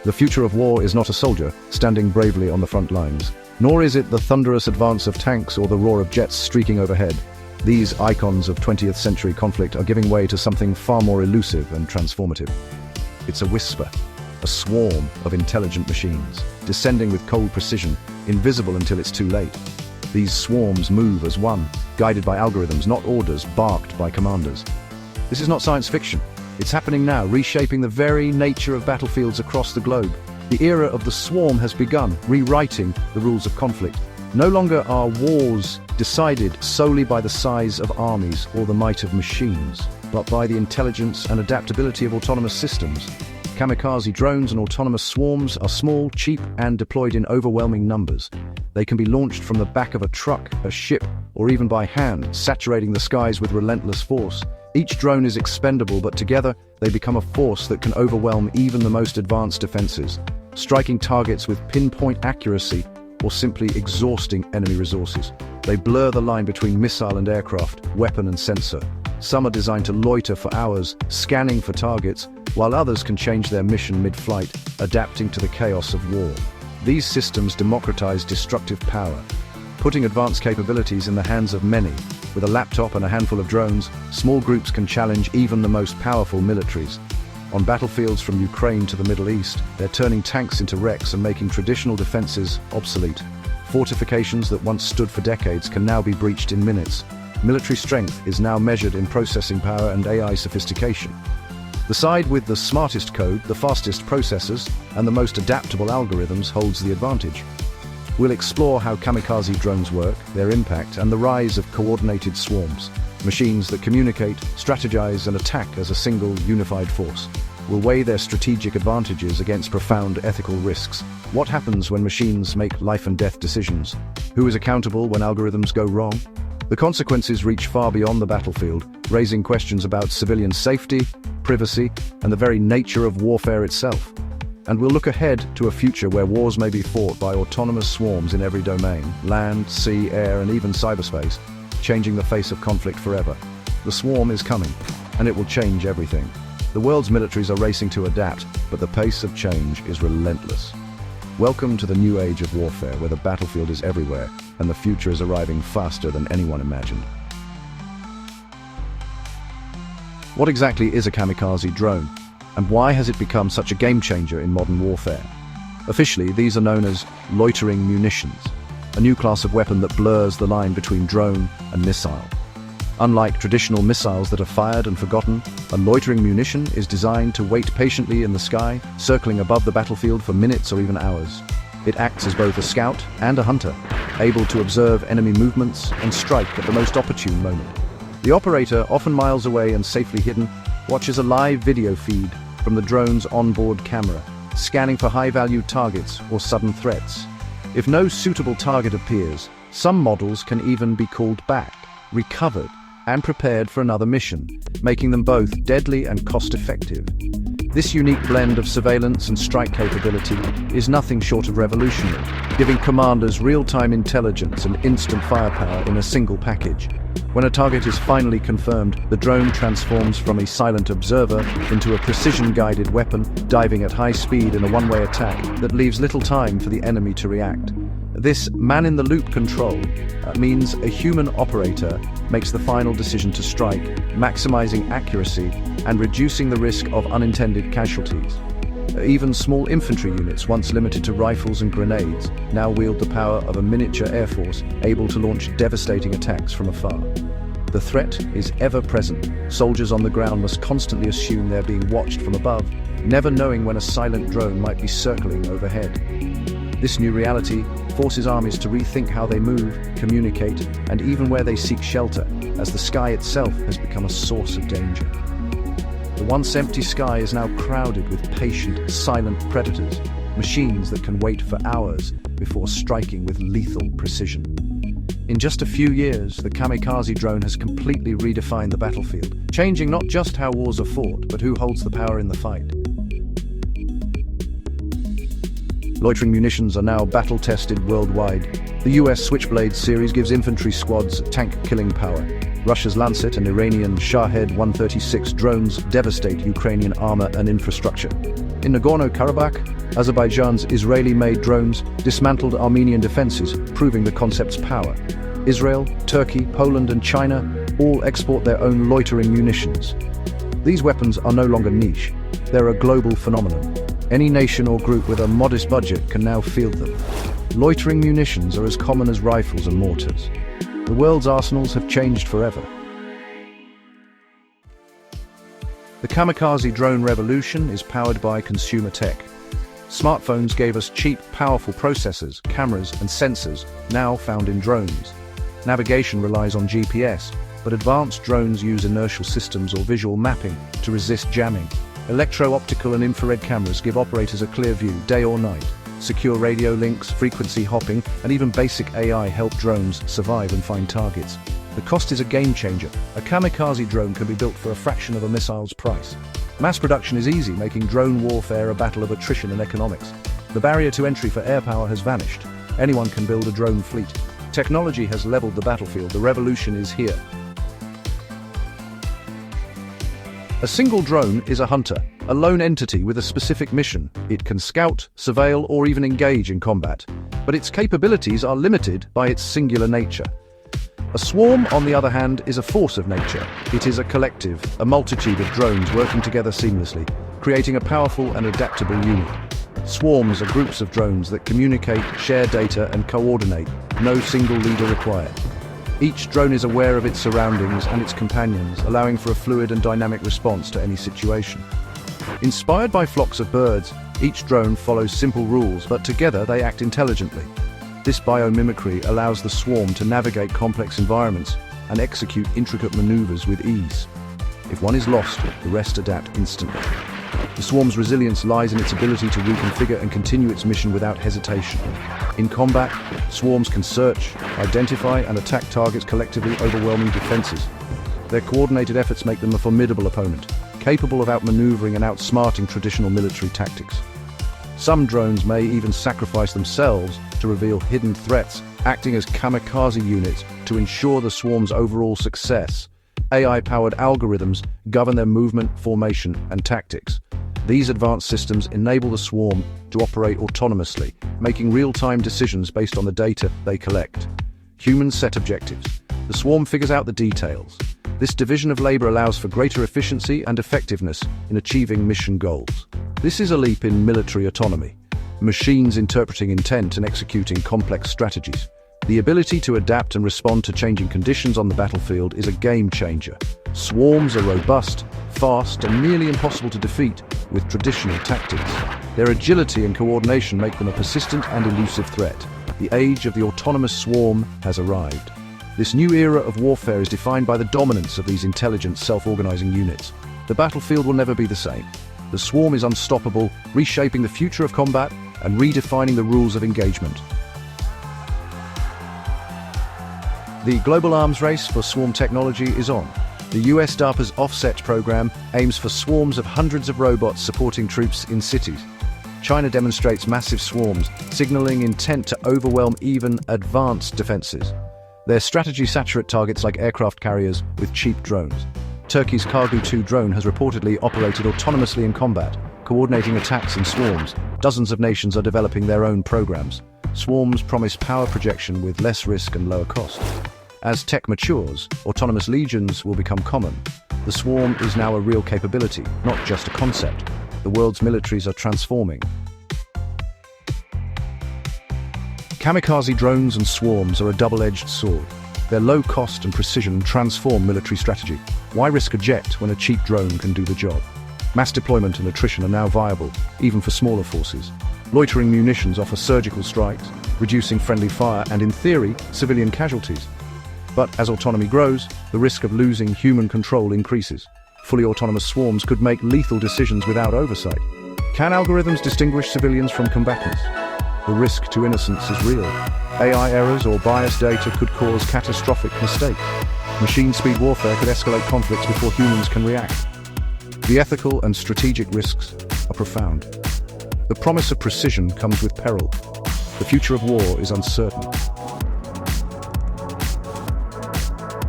The future of war is not a soldier standing bravely on the front lines, nor is it the thunderous advance of tanks or the roar of jets streaking overhead. These icons of 20th century conflict are giving way to something far more elusive and transformative. It's a whisper, a swarm of intelligent machines, descending with cold precision, invisible until it's too late. These swarms move as one, guided by algorithms, not orders, barked by commanders. This is not science fiction. It's happening now, reshaping the very nature of battlefields across the globe. The era of the swarm has begun, rewriting the rules of conflict. No longer are wars decided solely by the size of armies or the might of machines, but by the intelligence and adaptability of autonomous systems. Kamikaze drones and autonomous swarms are small, cheap, and deployed in overwhelming numbers. They can be launched from the back of a truck, a ship, or even by hand, saturating the skies with relentless force. Each drone is expendable, but together they become a force that can overwhelm even the most advanced defenses, striking targets with pinpoint accuracy or simply exhausting enemy resources. They blur the line between missile and aircraft, weapon and sensor. Some are designed to loiter for hours, scanning for targets, while others can change their mission mid-flight, adapting to the chaos of war. These systems democratize destructive power, putting advanced capabilities in the hands of many. With a laptop and a handful of drones, small groups can challenge even the most powerful militaries. On battlefields from Ukraine to the Middle East, they're turning tanks into wrecks and making traditional defenses obsolete. Fortifications that once stood for decades can now be breached in minutes. Military strength is now measured in processing power and AI sophistication. The side with the smartest code, the fastest processors, and the most adaptable algorithms holds the advantage. We'll explore how kamikaze drones work, their impact, and the rise of coordinated swarms, machines that communicate, strategize, and attack as a single, unified force. We'll weigh their strategic advantages against profound ethical risks. What happens when machines make life-and-death decisions? Who is accountable when algorithms go wrong? The consequences reach far beyond the battlefield, raising questions about civilian safety, privacy, and the very nature of warfare itself. And we'll look ahead to a future where wars may be fought by autonomous swarms in every domain, land, sea, air, and even cyberspace, changing the face of conflict forever. The swarm is coming, and it will change everything. The world's militaries are racing to adapt, but the pace of change is relentless. Welcome to the new age of warfare, where the battlefield is everywhere, and the future is arriving faster than anyone imagined. What exactly is a kamikaze drone, and why has it become such a game-changer in modern warfare? Officially, these are known as loitering munitions, a new class of weapon that blurs the line between drone and missile. Unlike traditional missiles that are fired and forgotten, a loitering munition is designed to wait patiently in the sky, circling above the battlefield for minutes or even hours. It acts as both a scout and a hunter, able to observe enemy movements and strike at the most opportune moment. The operator, often miles away and safely hidden, watches a live video feed from the drone's onboard camera, scanning for high-value targets or sudden threats. If no suitable target appears, some models can even be called back, recovered, and prepared for another mission, making them both deadly and cost-effective. This unique blend of surveillance and strike capability is nothing short of revolutionary, giving commanders real-time intelligence and instant firepower in a single package. When a target is finally confirmed, the drone transforms from a silent observer into a precision-guided weapon, diving at high speed in a one-way attack that leaves little time for the enemy to react. This man-in-the-loop control means a human operator makes the final decision to strike, maximizing accuracy and reducing the risk of unintended casualties. Even small infantry units, once limited to rifles and grenades, now wield the power of a miniature air force able to launch devastating attacks from afar. The threat is ever present. Soldiers on the ground must constantly assume they're being watched from above, never knowing when a silent drone might be circling overhead. This new reality forces armies to rethink how they move, communicate, and even where they seek shelter, as the sky itself has become a source of danger. The once empty sky is now crowded with patient, silent predators, machines that can wait for hours before striking with lethal precision. In just a few years, the kamikaze drone has completely redefined the battlefield, changing not just how wars are fought, but who holds the power in the fight. Loitering munitions are now battle-tested worldwide. The US Switchblade series gives infantry squads tank-killing power, Russia's Lancet and Iranian Shahed-136 drones devastate Ukrainian armor and infrastructure. In Nagorno-Karabakh, Azerbaijan's Israeli-made drones dismantled Armenian defenses, proving the concept's power. Israel, Turkey, Poland, and China all export their own loitering munitions. These weapons are no longer niche. They're a global phenomenon. Any nation or group with a modest budget can now field them. Loitering munitions are as common as rifles and mortars. The world's arsenals have changed forever. The Kamikaze drone revolution is powered by consumer tech. Smartphones gave us cheap, powerful processors, cameras, and sensors, now found in drones. Navigation relies on GPS, but advanced drones use inertial systems or visual mapping to resist jamming. Electro-optical and infrared cameras give operators a clear view, day or night. Secure radio links, frequency hopping, and even basic AI help drones survive and find targets. The cost is a game changer. A kamikaze drone can be built for a fraction of a missile's price. Mass production is easy, making drone warfare a battle of attrition and economics. The barrier to entry for air power has vanished. Anyone can build a drone fleet. Technology has leveled the battlefield. The revolution is here. A single drone is a hunter, a lone entity with a specific mission. It can scout, surveil, or even engage in combat, but its capabilities are limited by its singular nature. A swarm, on the other hand, is a force of nature. It is a collective, a multitude of drones working together seamlessly, creating a powerful and adaptable unit. Swarms are groups of drones that communicate, share data, and coordinate, no single leader required. Each drone is aware of its surroundings and its companions, allowing for a fluid and dynamic response to any situation. Inspired by flocks of birds, each drone follows simple rules, but together they act intelligently. This biomimicry allows the swarm to navigate complex environments and execute intricate maneuvers with ease. If one is lost, the rest adapt instantly. The swarm's resilience lies in its ability to reconfigure and continue its mission without hesitation. In combat, swarms can search, identify, and attack targets, collectively overwhelming defenses. Their coordinated efforts make them a formidable opponent, capable of outmaneuvering and outsmarting traditional military tactics. Some drones may even sacrifice themselves to reveal hidden threats, acting as kamikaze units to ensure the swarm's overall success. AI-powered algorithms govern their movement, formation, and tactics. These advanced systems enable the swarm to operate autonomously, making real-time decisions based on the data they collect. Humans set objectives. The swarm figures out the details. This division of labor allows for greater efficiency and effectiveness in achieving mission goals. This is a leap in military autonomy. Machines interpreting intent and executing complex strategies. The ability to adapt and respond to changing conditions on the battlefield is a game changer. Swarms are robust, fast, and nearly impossible to defeat with traditional tactics. Their agility and coordination make them a persistent and elusive threat. The age of the autonomous swarm has arrived. This new era of warfare is defined by the dominance of these intelligent, self-organizing units. The battlefield will never be the same. The swarm is unstoppable, reshaping the future of combat and redefining the rules of engagement. The global arms race for swarm technology is on. The US DARPA's Offset program aims for swarms of hundreds of robots supporting troops in cities. China demonstrates massive swarms, signaling intent to overwhelm even advanced defenses. Their strategy saturate targets like aircraft carriers with cheap drones. Turkey's Kargu-2 drone has reportedly operated autonomously in combat, coordinating attacks in swarms. Dozens of nations are developing their own programs. Swarms promise power projection with less risk and lower cost. As tech matures, autonomous legions will become common. The swarm is now a real capability, not just a concept. The world's militaries are transforming. Kamikaze drones and swarms are a double-edged sword. Their low cost and precision transform military strategy. Why risk a jet when a cheap drone can do the job? Mass deployment and attrition are now viable, even for smaller forces. Loitering munitions offer surgical strikes, reducing friendly fire and, in theory, civilian casualties. But as autonomy grows, the risk of losing human control increases. Fully autonomous swarms could make lethal decisions without oversight. Can algorithms distinguish civilians from combatants? The risk to innocence is real. AI errors or biased data could cause catastrophic mistakes. Machine-speed warfare could escalate conflicts before humans can react. The ethical and strategic risks are profound. The promise of precision comes with peril. The future of war is uncertain.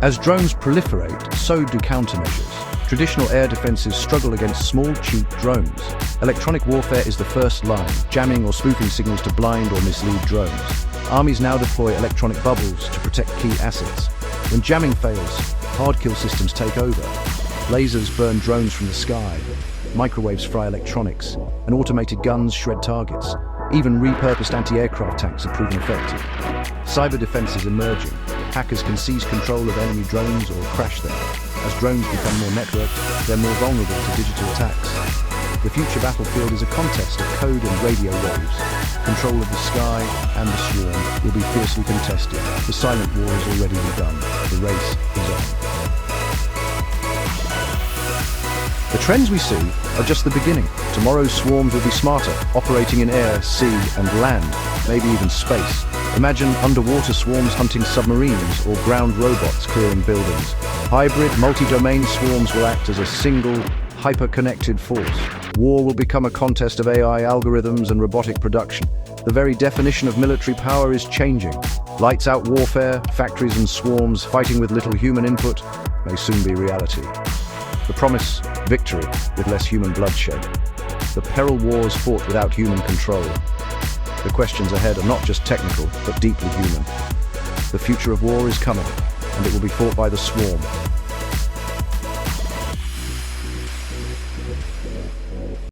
As drones proliferate, so do countermeasures. Traditional air defenses struggle against small, cheap drones. Electronic warfare is the first line, jamming or spoofing signals to blind or mislead drones. Armies now deploy electronic bubbles to protect key assets. When jamming fails, hard-kill systems take over. Lasers burn drones from the sky, microwaves fry electronics, and automated guns shred targets. Even repurposed anti-aircraft tanks are proven effective. Cyber defense is emerging. Hackers can seize control of enemy drones or crash them. As drones become more networked, they're more vulnerable to digital attacks. The future battlefield is a contest of code and radio waves. Control of the sky and the swarm will be fiercely contested. The silent war has already begun. The race is on. The trends we see are just the beginning. Tomorrow's swarms will be smarter, operating in air, sea, and land, maybe even space. Imagine underwater swarms hunting submarines or ground robots clearing buildings. Hybrid, multi-domain swarms will act as a single, hyper-connected force. War will become a contest of AI algorithms and robotic production. The very definition of military power is changing. Lights-out warfare, factories and swarms fighting with little human input may soon be reality. The promise, victory with less human bloodshed. The peril wars fought without human control. The questions ahead are not just technical, but deeply human. The future of war is coming, and it will be fought by the swarm,